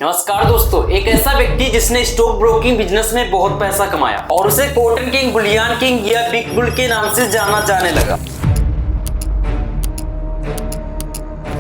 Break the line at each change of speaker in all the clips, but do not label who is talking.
नमस्कार दोस्तों, एक ऐसा व्यक्ति जिसने स्टॉक ब्रोकिंग बिजनेस में बहुत पैसा कमाया और उसे कॉटन किंग, बुलियन किंग या बिग बुल के नाम से जाना जाने लगा।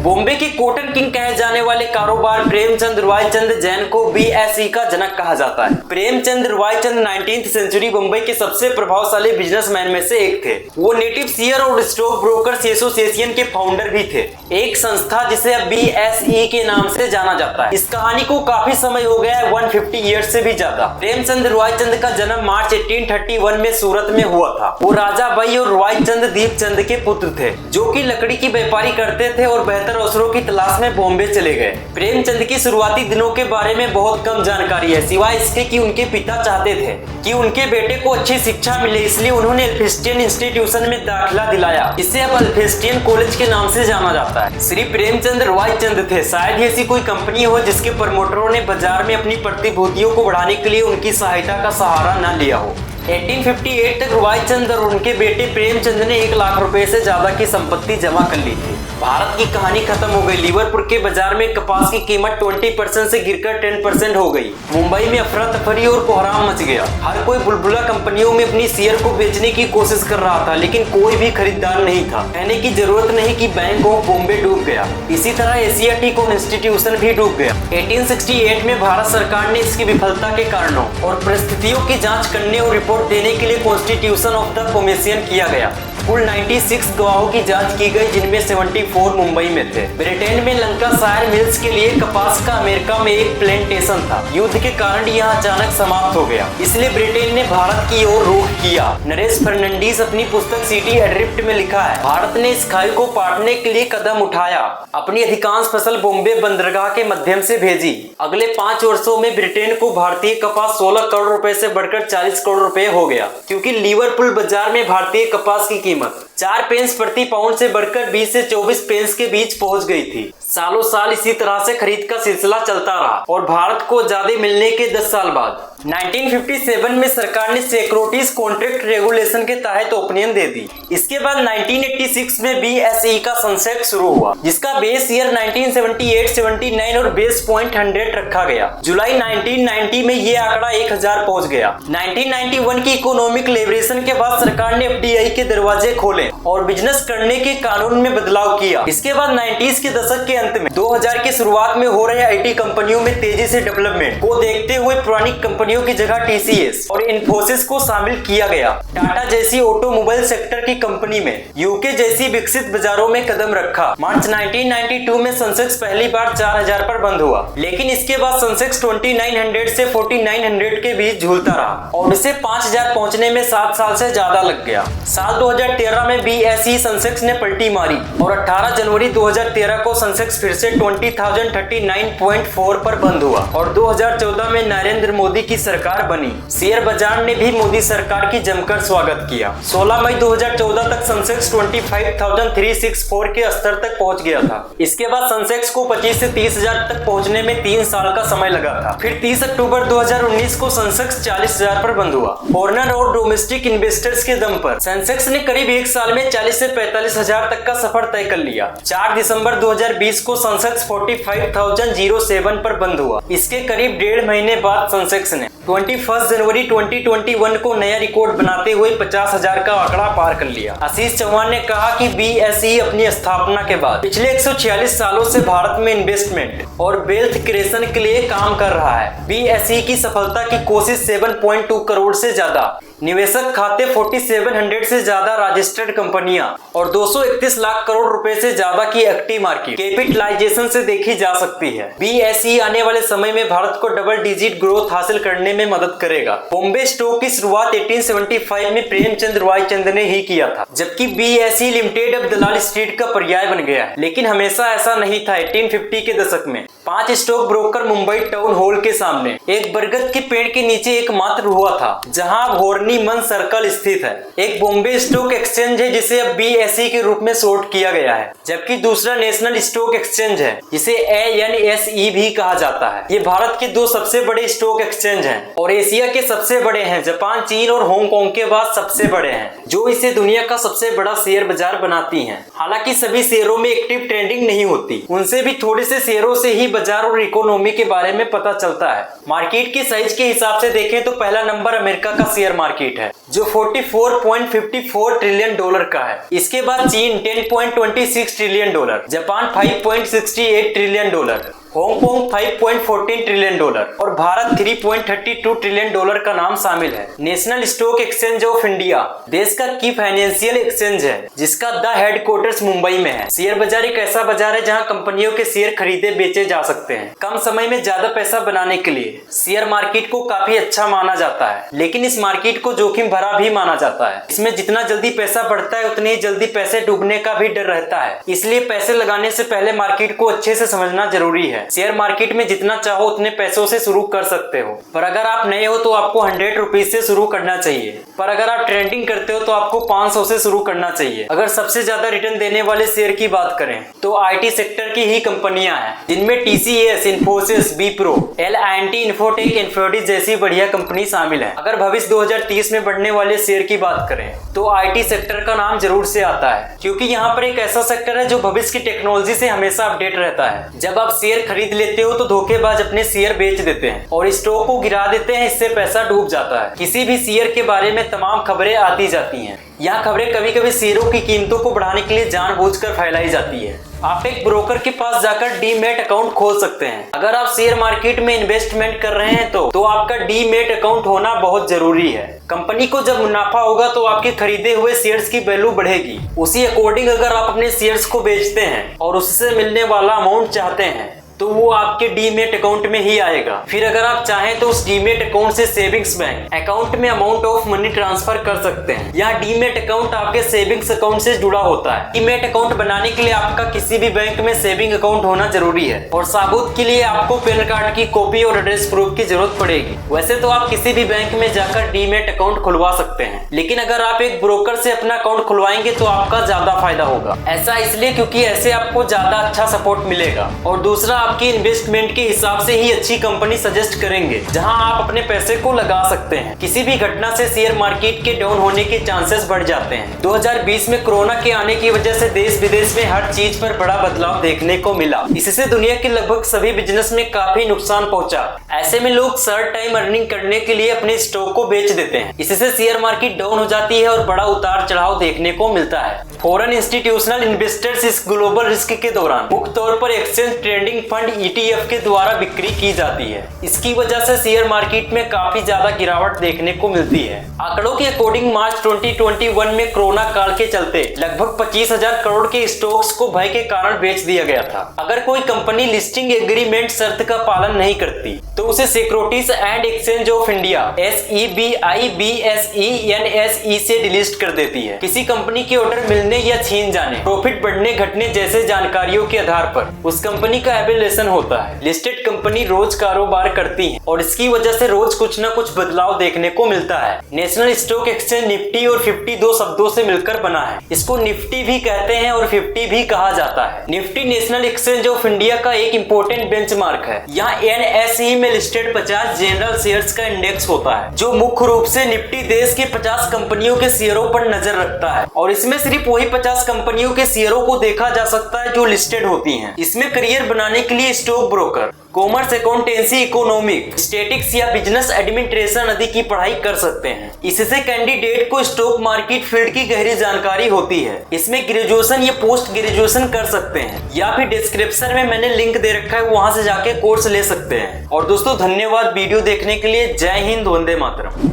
बॉम्बे के कॉटन किंग कहे जाने वाले कारोबार प्रेमचंद रॉयचंद जैन को बीएसई का जनक कहा जाता है। प्रेमचंद रॉयचंद 19वीं सेंचुरी बम्बई के सबसे प्रभावशाली बिजनेसमैन में से एक थे। वो नेटिव शेयर और स्टॉक ब्रोकर्स एसोसिएशन के फाउंडर भी थे, एक संस्था जिसे अब बीएसई के नाम से जाना जाता है। इस कहानी को काफी समय हो गया है, 150 ईयर्स से भी ज्यादा। प्रेमचंद रॉयचंद का जन्म मार्च 1831 में सूरत में हुआ था। वो राजा भाई और रॉयचंद दीपचंद के पुत्र थे, जो कि लकड़ी की व्यापारी करते थे और बेहतर अवसरों की तलाश में बॉम्बे चले गए। प्रेमचंद की शुरुआती दिनों के बारे में बहुत कम जानकारी है, सिवाय इसके कि उनके पिता चाहते थे कि उनके बेटे को अच्छी शिक्षा मिले, इसलिए उन्होंने एल्फिस्टियन इंस्टीट्यूशन में दाखिला दिलाया, जिसे अब एल्फिस्टियन कॉलेज के नाम से जाना जाता है। श्री प्रेमचंद रॉयचंद थे। शायद ही ऐसी कोई कंपनी हो जिसके प्रमोटरों ने बाजार में अपनी प्रतिभूतियों को बढ़ाने के लिए उनकी सहायता का सहारा न लिया हो। 1858 तक रॉयचंद और उनके बेटे प्रेमचंद ने 1 लाख रुपए से ज्यादा की संपत्ति जमा कर ली थी। भारत की कहानी खत्म हो गई। लिवरपुल के बाजार में कपास की कीमत 20% से गिरकर 10% हो गई। मुंबई में अफरा तफरी और कोहराम मच गया। हर कोई बुलबुला कंपनियों में अपनी शेयर को बेचने की कोशिश कर रहा था, लेकिन कोई भी खरीदार नहीं था। कहने की जरूरत नहीं कि बैंक ऑफ बॉम्बे डूब गया। इसी तरह एशियाटिक इंस्टीट्यूशन भी डूब गया। 1868 में भारत सरकार ने इसकी विफलता के कारणों और परिस्थितियों की जांच करने और रिपोर्ट देने के लिए कॉन्स्टिट्यूशन ऑफ द कमीशन किया गया। कुल 96 गवाहों की जांच की गई, जिनमें 74 मुंबई में थे। ब्रिटेन में लंकाशायर मिल्स के लिए कपास का अमेरिका में एक प्लांटेशन था। युद्ध के कारण यह अचानक समाप्त हो गया, इसलिए ब्रिटेन ने भारत की ओर रुख किया। नरेश फर्नांडीज अपनी पुस्तक सिटी एड्रिफ्ट में लिखा है, भारत ने इस खाई को पाटने के लिए कदम उठाया, अपनी अधिकांश फसल बॉम्बे बंदरगाह के माध्यम से भेजी। अगले 5 वर्षों में ब्रिटेन को भारतीय कपास 16 करोड़ रुपए से बढ़कर 40 करोड़ रुपए हो गया, क्योंकि लिवरपूल बाजार में भारतीय कपास की कीमत 4 पेंस प्रति पाउंड से बढ़कर 20 से 24 पेंस के बीच पहुंच गई थी। सालों साल इसी तरह से खरीद का सिलसिला चलता रहा और भारत को आजादी मिलने के 10 साल बाद 1957 में सरकार ने सिक्योरिटीज कॉन्ट्रैक्ट रेगुलेशन के तहत ओपिनियन दे दी। इसके बाद 1986 में बीएसई का सनसेट शुरू हुआ, जिसका बेस ईयर 1978, 79 और बेस पॉइंट 100 रखा गया। जुलाई 1990 में ये आंकड़ा 1000 पहुंच गया। 1991 की इकोनॉमिक लिबरेशन के बाद सरकार ने एफडीआई के दरवाजे खोले और बिजनेस करने के कानून में बदलाव किया। इसके बाद 90s के दशक के अंत में 2000 की शुरुआत में हो रहे आईटी कंपनियों में तेजी से डेवलपमेंट को देखते हुए पुरानी कंपनियों की जगह टीसीएस और इन्फोसिस को शामिल किया गया। टाटा जैसी ऑटोमोबाइल सेक्टर की कंपनी में यूके जैसी विकसित बाजारों में कदम रखा। मार्च 1992 में सेंसेक्स पहली बार 4000 पर बंद हुआ, लेकिन इसके बाद सेंसेक्स 2900 से 4900 के बीच झूलता रहा और इसे 5000 पहुंचने में 7 साल से ज्यादा लग गया। साल 2013 में बीएसई सेंसेक्स ने पलटी मारी और 18 जनवरी 2013 को सेंसेक्स फिर से 20,039.4 पर बंद हुआ और 2014 में नरेंद्र मोदी की सरकार बनी। शेयर बाजार ने भी मोदी सरकार की जमकर स्वागत किया। 16 मई 2014 तक सेंसेक्स 25,364 के स्तर तक पहुंच गया था। इसके बाद सेंसेक्स को 25 से 30,000 तक पहुंचने में 3 साल का समय लगा था। फिर 30 अक्टूबर 2019 को सेंसेक्स 40,000 पर बंद हुआ। फॉरेनर और डोमेस्टिक इन्वेस्टर्स के दम पर सेंसेक्स ने करीब 1 साल में 40 से 45,000 तक का सफर तय कर लिया। 4 दिसंबर 2020 को सेंसेक्स 45,007 पर बंद हुआ। इसके करीब 1.5 महीने बाद सेंसेक्स ने 21 जनवरी 2021 को नया रिकॉर्ड बनाते हुए 50,000 का आंकड़ा पार कर लिया। आशीष चौहान ने कहा कि बीएसई अपनी स्थापना के बाद पिछले 146 सालों से भारत में इन्वेस्टमेंट और वेल्थ क्रिएशन के लिए काम कर रहा है। बीएसई की सफलता की कोशिश 7.2 करोड़ से ज्यादा निवेशक खाते, 4700 से ज्यादा रजिस्टर्ड कंपनियां और 231 लाख करोड़ रुपए से ज्यादा की एक्टिव मार्केट कैपिटलाइजेशन से देखी जा सकती है। बीएसई आने वाले समय में भारत को डबल डिजिट ग्रोथ हासिल करने में मदद करेगा। बॉम्बे स्टॉक की शुरुआत 1875 में प्रेमचंद रॉयचंद ने ही किया था, जबकि बीएसई लिमिटेड अब दलाल स्ट्रीट का पर्याय बन गया है। लेकिन हमेशा ऐसा नहीं था। 1850 के दशक में 5 stock broker Mumbai town hall के सामने एक बरगद के पेड़ के नीचे एकमात्र हुआ था, जहां होर्नी मन सर्कल स्थित है। एक बॉम्बे स्टॉक एक्सचेंज है जिसे अब बीएसई के रूप में सॉर्ट किया गया है, जबकि दूसरा नेशनल स्टॉक एक्सचेंज है जिसे एएनएसई भी कहा जाता है। ये भारत के 2 सबसे बड़े स्टॉक एक्सचेंज हैं और एशिया के सबसे बड़े हैं। जापान, चीन और हांगकांग के बाद सबसे बड़े हैं, जो इसे दुनिया का सबसे बड़ा शेयर बाजार बनाती हैं। हालांकि सभी शेयरों में एक्टिव ट्रेडिंग नहीं होती, उनसे भी थोड़े से शेयरों से ही बाजार और इकोनॉमी के बारे में पता चलता है। मार्केट की साइज के हिसाब से देखें तो पहला नंबर अमेरिका का शेयर मार्केट है जो 44.54 ट्रिलियन डॉलर का है। इसके बाद चीन 10.26 trillion dollar, Japan 5.68 trillion dollar, Hong Kong 5.14 trillion dollar और भारत 3.32 ट्रिलियन डॉलर का नाम शामिल है। National stock exchange of India देश का की फाइनेंशियल एक्सचेंज है जिसका द हेडक्वार्टर्स मुंबई में है। शेयर बाजार एक ऐसा बाजार है जहां कंपनियों के शेयर खरीदे बेचे जा सकते हैं। कम समय में ज्यादा पैसा बनाने के लिए शेयर मार्केट को काफी अच्छा माना जाता है, लेकिन इस मार्केट को जोखिम भरा भी माना जाता है। इसमें जितना जल्दी पैसा बढ़ता है उतनी ही जल्दी पैसे डूबने का भी डर रहता है, इसलिए पैसे लगाने से पहले मार्केट को अच्छे से समझना जरूरी है। शेयर मार्केट में जितना चाहो उतने पैसों से शुरू कर सकते हो, पर अगर आप नए हो तो आपको 100 रुपीज से शुरू करना चाहिए, पर अगर आप ट्रेडिंग करते हो तो आपको 500 से शुरू करना चाहिए। अगर सबसे ज्यादा रिटर्न देने वाले शेयर की बात करें तो आईटी सेक्टर की ही कंपनियां हैं, जिनमें TCS, Infosys, Wipro, L&T, infotech, Infosys जैसी बढ़िया कंपनी शामिल है। अगर भविष्य 2030 में बढ़ने वाले शेयर की बात करें तो आईटी सेक्टर का नाम जरूर से आता है, क्योंकि यहाँ पर एक ऐसा सेक्टर है जो भविष्य की टेक्नोलॉजी से हमेशा अपडेट रहता है। जब आप शेयर खरीद लेते हो तो धोखेबाज अपने शेयर बेच देते हैं और स्टॉक को गिरा देते हैं, इससे पैसा डूब जाता है। किसी भी शेयर के बारे में तमाम खबरें आती जाती हैं। यहाँ खबरें कभी कभी शेयरों की कीमतों को बढ़ाने के लिए जानबूझकर फैलाई जाती है। आप एक ब्रोकर के पास जाकर डीमैट अकाउंट खोल सकते हैं। अगर आप शेयर मार्केट में इन्वेस्टमेंट कर रहे हैं तो आपका डीमैट अकाउंट होना बहुत जरूरी है। कंपनी को जब मुनाफा होगा तो आपके खरीदे हुए शेयर्स की वैल्यू बढ़ेगी। उसी अकॉर्डिंग अगर आप अपने शेयर्स को बेचते हैं और उससे मिलने वाला अमाउंट चाहते हैं तो वो आपके डीमैट अकाउंट में ही आएगा। फिर अगर आप चाहें तो उस डीमैट अकाउंट से सेविंग्स बैंक अकाउंट में अमाउंट ऑफ मनी ट्रांसफर कर सकते हैं। यहाँ डीमैट अकाउंट आपके सेविंग्स अकाउंट से जुड़ा होता है। डीमैट अकाउंट बनाने के लिए आपका किसी भी बैंक में सेविंग अकाउंट होना जरूरी है और साबूत के लिए आपको पैन कार्ड की कॉपी और एड्रेस प्रूफ की जरूरत पड़ेगी। वैसे तो आप किसी भी बैंक में जाकर डीमैट अकाउंट खुलवा सकते हैं, लेकिन अगर आप एक ब्रोकर से अपना अकाउंट खुलवाएंगे तो आपका ज्यादा फायदा होगा। ऐसा इसलिए क्योंकि ऐसे आपको ज्यादा अच्छा सपोर्ट मिलेगा और दूसरा आपकी इन्वेस्टमेंट के हिसाब से ही अच्छी कंपनी सजेस्ट करेंगे जहां आप अपने पैसे को लगा सकते हैं। किसी भी घटना से शेयर मार्केट के डाउन होने के चांसेस बढ़ जाते हैं। 2020 में कोरोना के आने की वजह से देश विदेश में हर चीज पर बड़ा बदलाव देखने को मिला। इससे दुनिया के लगभग सभी बिजनेस में काफी नुकसान पहुंचा। ऐसे में लोग शॉर्ट टाइम अर्निंग करने के लिए अपने स्टॉक को बेच देते हैं। इससे शेयर मार्केट डाउन हो जाती है और बड़ा उतार चढ़ाव देखने को मिलता है। फॉरेन इंस्टीट्यूशनल इन्वेस्टर्स इस ग्लोबल रिस्क के दौरान मुख्य तौर पर एक्सचेंज ट्रेडिंग फंड ETF के द्वारा बिक्री की जाती है। इसकी वजह से शेयर मार्केट में काफी ज्यादा गिरावट देखने को मिलती है। आंकड़ों के अकॉर्डिंग मार्च 2021 में कोरोना काल के चलते लगभग 25,000 करोड़ के स्टॉक्स को भय के कारण बेच दिया गया था। अगर कोई कंपनी लिस्टिंग एग्रीमेंट शर्त का पालन नहीं करती तो उसे securities and exchange of India SEBI BSE NSE से डिलिस्ट कर देती है। किसी कंपनी के ऑर्डर मिलने या छीन जाने, प्रॉफिट बढ़ने घटने जैसे जानकारियों के आधार पर उस कंपनी का एवेल्यूएशन होता है। लिस्टेड कंपनी रोज कारोबार करती है और इसकी वजह से रोज कुछ न कुछ बदलाव देखने को मिलता है। नेशनल स्टॉक एक्सचेंज निफ्टी और 50 दो शब्दों से मिलकर बना है। इसको निफ्टी भी कहते हैं और 50 भी कहा जाता है। Nifty national exchange of India का एक इंपॉर्टेंट बेंचमार्क है। यहाँ NSE में लिस्टेड 50 जनरल शेयर्स का इंडेक्स होता है जो मुख्य रूप से निफ्टी देश के 50 कंपनियों के शेयरों पर नजर रखता है और इसमें सिर्फ वही 50 कंपनियों के शेयरों को देखा जा सकता है जो लिस्टेड होती हैं। इसमें करियर बनाने के लिए stock broker, commerce, accountancy, economic, statics या बिजनेस एडमिनिस्ट्रेशन आदि की पढ़ाई कर सकते हैं। इससे कैंडिडेट को स्टॉक मार्केट फील्ड की गहरी जानकारी होती है। इसमें ग्रेजुएशन या पोस्ट ग्रेजुएशन कर सकते हैं या फिर डिस्क्रिप्शन में मैंने लिंक दे रखा है, वहां से जाके कोर्स ले सकते हैं। और दोस्तों धन्यवाद वीडियो देखने के लिए। जय हिंद, वंदे मातरम।